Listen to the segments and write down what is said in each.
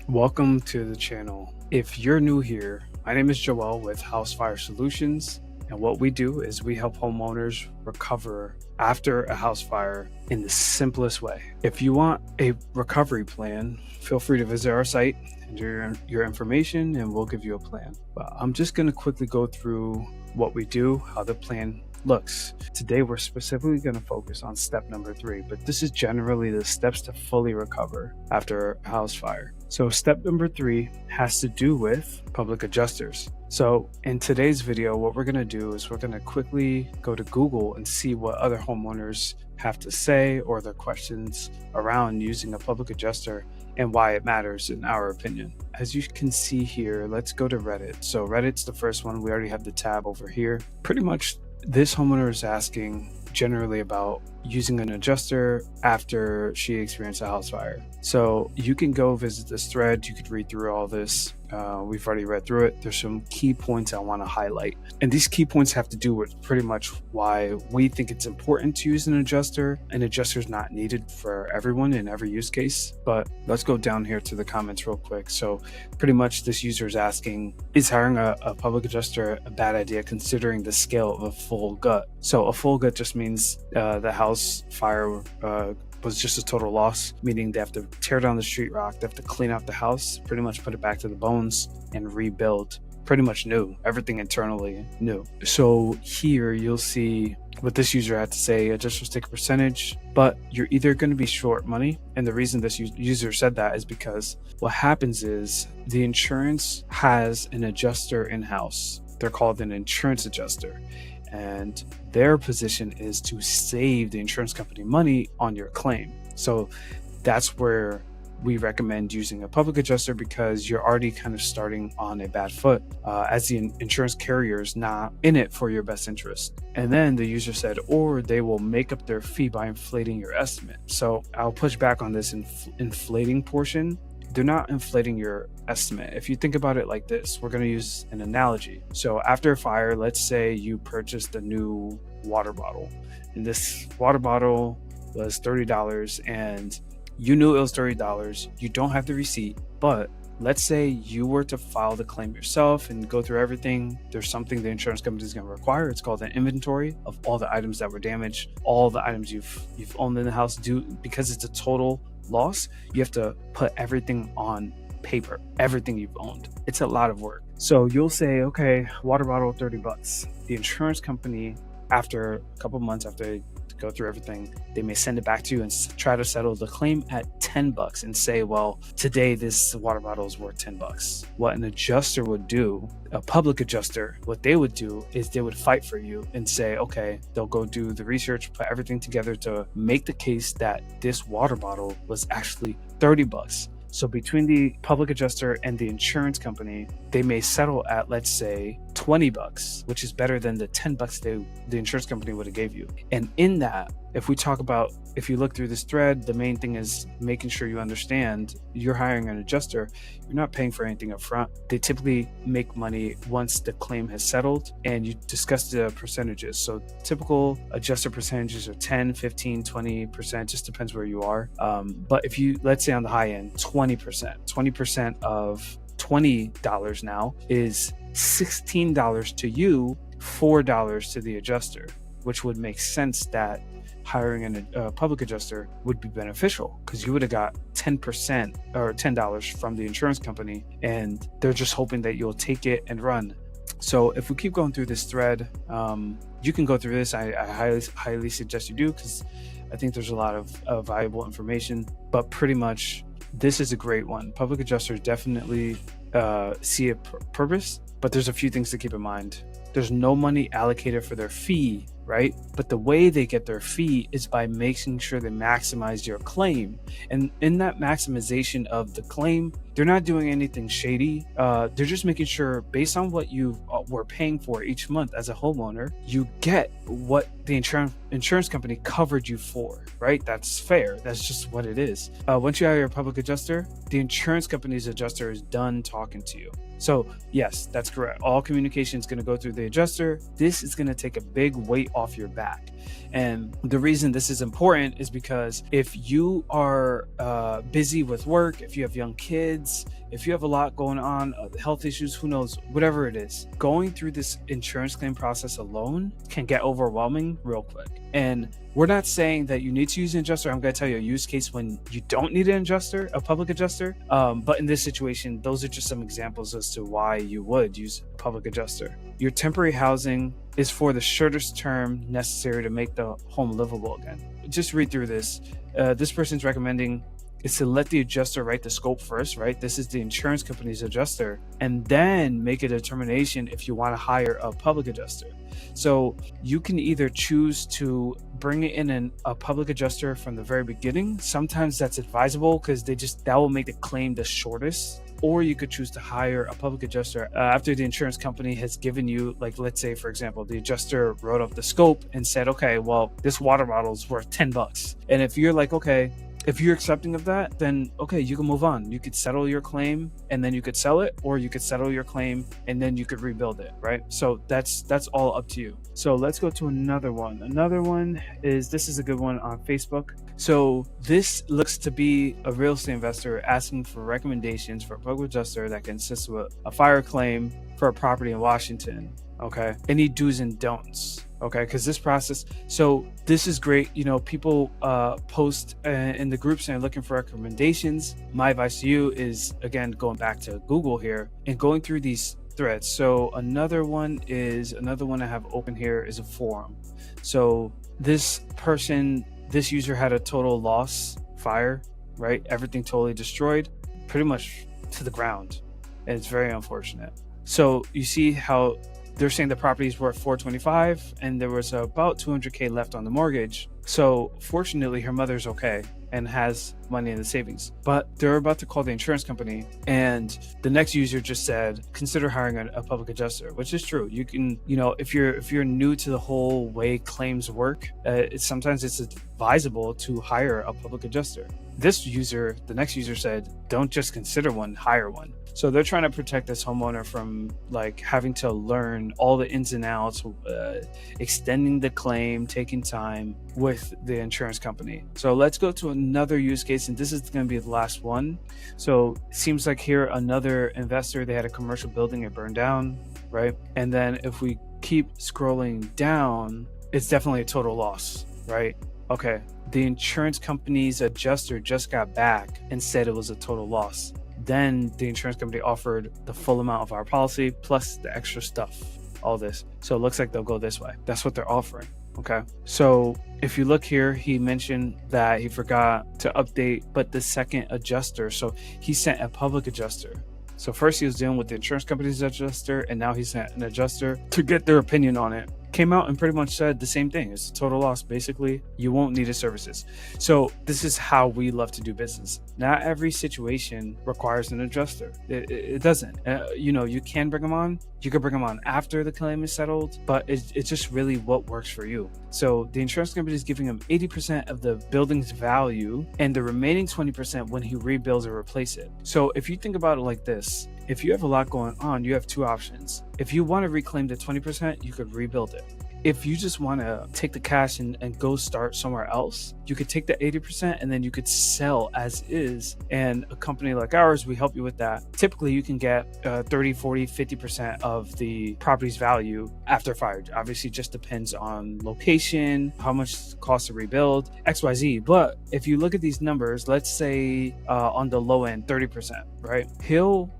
Welcome to the channel. If you're new here, my name is Joel with House Fire Solutions, and what we do is we help homeowners recover after a house fire in the simplest way. If you want a recovery plan, feel free to visit our site, enter your information, and we'll give you a plan. But I'm just going to quickly go through what we do, how the plan looks. Today we're specifically going to focus on step number 3, but this is generally the steps to fully recover after a house fire. So step number 3 has to do with public adjusters. So in today's video, what we're going to do is we're going to quickly go to Google and see what other homeowners have to say or their questions around using a public adjuster and why it matters in our opinion. As you can see here, let's go to Reddit. So Reddit's the first one. We already have the tab over here. Pretty much this homeowner is asking generally about using an adjuster after she experienced a house fire. So you can go visit this thread. You could read through all this. We've already read through it. There's some key points I want to highlight. And these key points have to do with pretty much why we think it's important to use an adjuster. An adjuster is not needed for everyone in every use case. But let's go down here to the comments real quick. So pretty much this user is asking, is hiring a public adjuster a bad idea considering the scale of a full gut? So a full gut just means the house fire was just a total loss, meaning they have to tear down the sheetrock, they have to clean out the house, pretty much put it back to the bones and rebuild pretty much new, everything internally new. So here you'll see what this user had to say. Adjusters take a percentage, but you're either going to be short money. And the reason this user said that is because what happens is the insurance has an adjuster in-house. They're called an insurance adjuster. And their position is to save the insurance company money on your claim. So that's where we recommend using a public adjuster, because you're already kind of starting on a bad foot as the insurance carrier is not in it for your best interest. And then the user said, or they will make up their fee by inflating your estimate. So I'll push back on this inflating portion. They're not inflating your estimate. If you think about it like this, we're going to use an analogy. So after a fire, let's say you purchased a new water bottle, and this water bottle was $30 and you knew it was $30. You don't have the receipt, but let's say you were to file the claim yourself and go through everything. There's something the insurance company is going to require. It's called an inventory of all the items that were damaged, all the items you've owned in the house. Because it's a total loss, you have to put everything on paper, everything you've owned. It's a lot of work. So you'll say, okay, water bottle, $30. The insurance company, after a couple months, after they go through everything, they may send it back to you and try to settle the claim at $10 and say, well, today this water bottle is worth $10. What an adjuster would do, a public adjuster, what they would do is they would fight for you and say, okay, they'll go do the research, put everything together to make the case that this water bottle was actually $30. So between the public adjuster and the insurance company, they may settle at, let's say, $20, which is better than the $10 the insurance company would have gave you. And in that, if you look through this thread, the main thing is making sure you understand you're hiring an adjuster. You're not paying for anything up front. They typically make money once the claim has settled, and you discuss the percentages. So typical adjuster percentages are 10, 15, 20%, just depends where you are. But if you, let's say on the high end, 20% of $20 now is $16 to you, $4 to the adjuster, which would make sense that hiring a public adjuster would be beneficial, because you would have got 10% or $10 from the insurance company, and they're just hoping that you'll take it and run. So if we keep going through this thread, you can go through this. I highly suggest you do, because I think there's a lot of valuable information. But pretty much this is a great one. Public adjusters definitely see a purpose, but there's a few things to keep in mind. There's no money allocated for their fee, right? But the way they get their fee is by making sure they maximize your claim. And in that maximization of the claim, they're not doing anything shady. They're just making sure, based on what you were paying for each month as a homeowner, you get what the insurance company covered you for, right? That's fair. That's just what it is. Once you hire a public adjuster, the insurance company's adjuster is done talking to you. So yes, that's correct. All communication is going to go through the adjuster. This is going to take a big weight off your back. And the reason this is important is because if you are busy with work, if you have young kids, if you have a lot going on, health issues, who knows, whatever it is, going through this insurance claim process alone can get overwhelming real quick. And we're not saying that you need to use an adjuster. I'm going to tell you a use case when you don't need an adjuster, a public adjuster. But in this situation, those are just some examples as to why you would use a public adjuster. Your temporary housing is for the shortest term necessary to make the home livable again. Just read through this. This person's recommending is to let the adjuster write the scope first, right? This is the insurance company's adjuster, and then make a determination if you want to hire a public adjuster. So you can either choose to bring it in a public adjuster from the very beginning. Sometimes that's advisable because that will make the claim the shortest. Or you could choose to hire a public adjuster after the insurance company has given you, like, let's say, for example, the adjuster wrote up the scope and said, okay, well, this water bottle is worth $10. And if you're like, okay, if you're accepting of that, then okay, you can move on. You could settle your claim and then you could sell it, or you could settle your claim and then you could rebuild it, right? So that's all up to you. So let's go to another one. Another one this is a good one on Facebook. So this looks to be a real estate investor asking for recommendations for a public adjuster that consists of a fire claim for a property in Washington. Okay, any do's and don'ts. Okay, because this process, so this is great. You know, people post in the groups and are looking for recommendations. My advice to you is, again, going back to Google here and going through these threads. So another one I have open here is a forum. So this user had a total loss, fire, right? Everything totally destroyed, pretty much to the ground. And it's very unfortunate. So you see how they're saying the property is worth $425 and there was about $200K left on the mortgage. So fortunately, her mother's okay and has money in the savings. But they're about to call the insurance company, and the next user just said, consider hiring a public adjuster, which is true. You can, if you're new to the whole way claims work, sometimes it's advisable to hire a public adjuster. The next user said, don't just consider one, hire one. So they're trying to protect this homeowner from like having to learn all the ins and outs, extending the claim, taking time with the insurance company. So let's go to another use case, and this is going to be the last one. So it seems like here another investor, they had a commercial building, it burned down, right? And then if we keep scrolling down, it's definitely a total loss, right? Okay, the insurance company's adjuster just got back and said it was a total loss. Then the insurance company offered the full amount of our policy plus the extra stuff, all this. So it looks like they'll go this way. That's what they're offering. Okay. So if you look here, he mentioned that he forgot to update, but the second adjuster, so he sent a public adjuster. So first he was dealing with the insurance company's adjuster, and now he sent an adjuster to get their opinion on it. Came out and pretty much said the same thing. It's a total loss. Basically, you won't need his services. So this is how we love to do business. Not every situation requires an adjuster. It doesn't. You can bring them on. You can bring them on after the claim is settled, but it's just really what works for you. So the insurance company is giving him 80% of the building's value and the remaining 20% when he rebuilds or replaces it. So if you think about it like this, if you have a lot going on, you have two options. If you want to reclaim the 20%, you could rebuild it. If you just want to take the cash and go start somewhere else, you could take the 80% and then you could sell as is. And a company like ours, we help you with that. Typically, you can get 30, 40, 50% of the property's value after fire. Obviously, it just depends on location, how much it costs to rebuild, XYZ. But if you look at these numbers, let's say on the low end, 30%, right?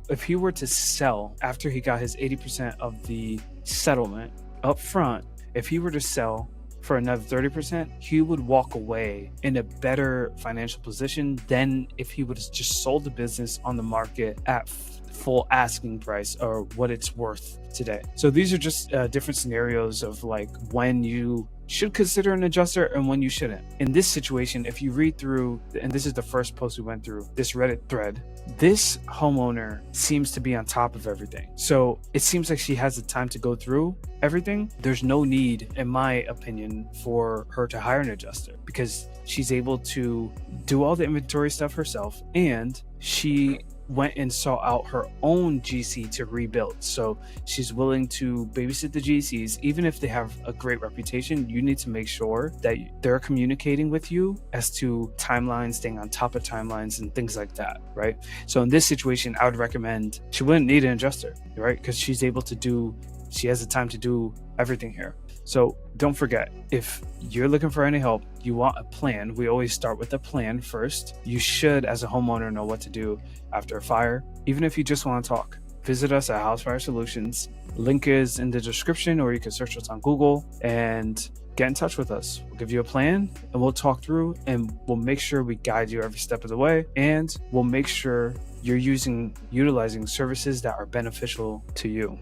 If he were to sell after he got his 80% of the settlement up front, if he were to sell for another 30%, he would walk away in a better financial position than if he would have just sold the business on the market at full asking price or what it's worth today. So these are just different scenarios of like when you should consider an adjuster and when you shouldn't. In this situation, if you read through, and this is the first post we went through, this Reddit thread, this homeowner seems to be on top of everything. So it seems like she has the time to go through everything. There's no need, in my opinion, for her to hire an adjuster because she's able to do all the inventory stuff herself, and she went and sought out her own GC to rebuild. So she's willing to babysit the GCs. Even if they have a great reputation, you need to make sure that they're communicating with you as to timelines, staying on top of timelines and things like that, right? So in this situation, I would recommend she wouldn't need an adjuster, right? Because she has the time to do everything here. So don't forget, if you're looking for any help, you want a plan. We always start with a plan first. You should, as a homeowner, know what to do after a fire. Even if you just want to talk, visit us at House Fire Solutions. Link is in the description, or you can search us on Google and get in touch with us. We'll give you a plan and we'll talk through, and we'll make sure we guide you every step of the way, and we'll make sure you're utilizing services that are beneficial to you.